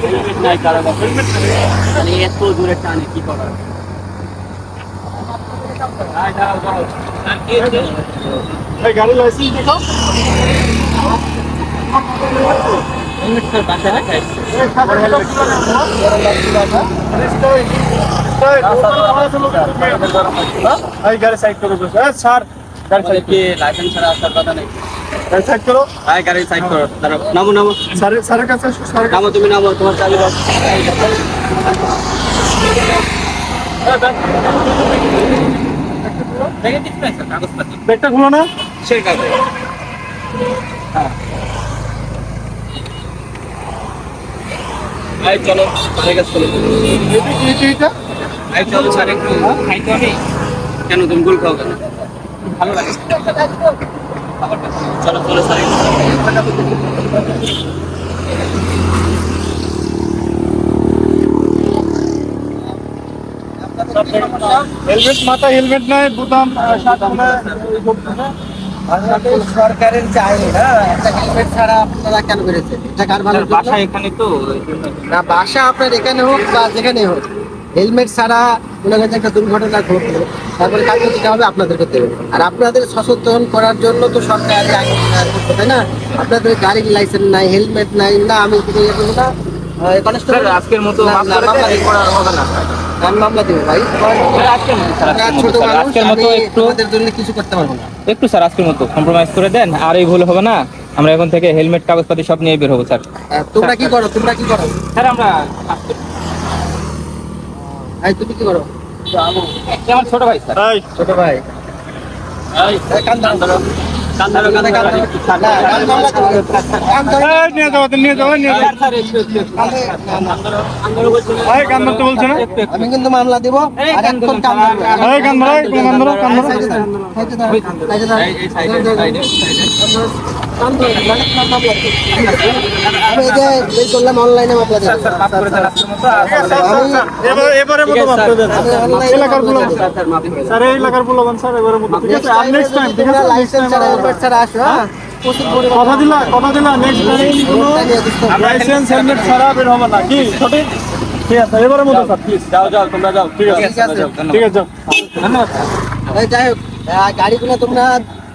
Helmet নাই কারো মানে এত দূরে টানে কি করার। গাড়ি লাইসেন্স দেখাও। হেলমেট স্যার বাসায় রাখা আছে। গাড়ি সাইড করো স্যার, গাড়ি সাইড কি লাইসেন্স ছাড়া আসার কথা নেই। গাড়ি সাইড করো। গাড়ি সাইড করো, দাঁড়াও, নামো নামো, স্যারের কাছে আসো, স্যারের নামো, তুমি নামো, তোমার চাবি দাও। কাগজপাতি ব্যাগটা খুলো না। সেই কাগজ। আই চলো, ঠিক আছে চলো। এইটা আই চলো স্যার, একটু খাইতে হবে। কেন তুমি গুল খাও কেন? ভালো লাগে। চলো চলো স্যার। হেলমেট, মাথায় হেলমেট নাই, বোতাম শার্ট খুলে সরকারের চাইনি না, একটা হেলমেট ছাড়া আপনারা কেন বেরোচ্ছেন? এটা কার ভালোর জন্য? বাসা এখানে তো না, বাসা আপনার এখানে হোক বা যেখানে হোক, হেলমেট ছাড়া মনে করেন একটা দুর্ঘটনা ঘটলো, তারপরে কাকে দিতে হবে? আপনাদেরকে দেবে। আর আপনাদের সচেতন করার জন্য তো সরকার আগে করছে, তাই না? আপনাদের গাড়ির লাইসেন্স নাই, হেলমেট নাই, না আমি ইয়ে করবো না। কনস্টেবল আজকের মতো না, মাফ না, করে মামলা দেন, দিব। করার হবে না। আমি মামলা দিব ভাই। আজকের মতো স্যার, আপনারা আজকের ছোট মতো স্যার, মানুষ, আজকের মতো আমি একটু তোমাদের জন্য কিছু করতে পারবো না। একটু স্যার আজকের মতো কম্প্রোমাইজ করে দেন, আর এই ভুল হবে না। আমরা এখন থেকে হেলমেট কাগজপাতি সব নিয়ে বের হবো স্যার। তোমরা কি করো? তোমরা কি করো? স্যার আমরা ভাই তুমি কি করো? আমার ছোট ভাই স্যার। এই ছোট ভাই। কান ধরো। কান ধরো, কান ধরো। না, কান মামলা করো। কান ধরো। নিয়ে যাও, নিয়ে যাও, নিয়ে যাও। স্যার একটু এই কান ধরতে বলছে না। আমি কিন্তু মামলা দিব। আর এখন কান ধরো। এই কান ধরো, কান ধরো, কান ধরো। সাইডে দাও, সাইডে দাও, সাইডে দাও। এই সাইডে সাইডে কান ধরো, মানে মামলা দিব। আমি এই যে বের করলাম, অনলাইনে মামলা দেব। মাফ করে দেন আজকের মতো। এবারে মতো মাফ করে দেন। আমি অনলাইনে এলাকার মামলা বুলান দেব। স্যার মাফ করে দেন। স্যার, এই এলাকার বুলান স্যার, এবারে মতো ঠিক আছে। আর নেক্সট টাইম ঠিক আছে, লাইসেন্স ছাড়া হেলমেট ছাড়া আসো, হ্যাঁ? প্রচুর পরিমাণে কথা দিলা, কথা দিলা, নেক্সট টাইম কোনো রোডটা নিয়ে দিতে হবে। লাইসেন্স হেলমেট ছাড়া বের হবে না, কি সঠিক? ঠিক আছে, এবারে মতো স্যার প্লিজ যাও যাও, তোমরা যাও। ঠিক আছে, ঠিক আছে। ঠিক আছে, যাও। ধন্যবাদ। এই যাই হোক, গাড়িগুলো তোমরা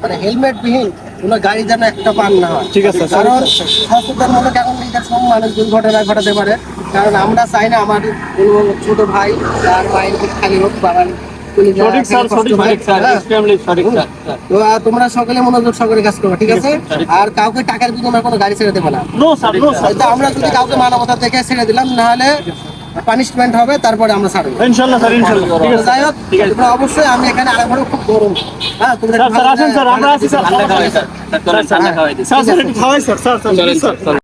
মানে হেলমেট বিহীন কোনো গাড়ি যেন একটা পান না হয়। ঠিক আছে, কারণ সচেতনমূলক এখন এটা সব মানুষ দুর্ঘটনা ঘটাতে পারে। কারণ আমরা চাই না আমার কোনো ছোট ভাই আর মায়ের বুক খালি হোক, বাবার কলিজা সঠিক স্যার, কষ্ট সঠিক পায়, স্যার, হ্যাঁ? এক্সট্রিমলি সঠিক স্যার। তো তোমরা সকলে মনোযোগ সহকারে কাজ করবে, ঠিক আছে? আর কাউকে টাকার বিনিময়ে কোনো গাড়ি ছেড়ে দেবে না। No sir, no sir. হয়তো আমরা যদি কাউকে মানবতা দেখে ছেড়ে দিলাম, না হলে পানিশমেন্ট হবে, তারপরে আমরা ছাড়বো। ইনশাআল্লাহ স্যার, ইনশাআল্লাহ। ঠিক তো আছে, যাই হোক, তোমরা অবশ্যই, আমি এখানে আরেকবার খুব গরম, হ্যাঁ তোমরা স্যার, স্যার আসেন স্যার, আমরা আছি স্যার। ঠান্ডা খাওয়াই স্যার, স্যার চলেন ঠান্ডা খাওয়াই দিই। স্যার, স্যার একটু খাওয়াই স্যার, স্যার, স্যার, চলেন স্যার। স্যার।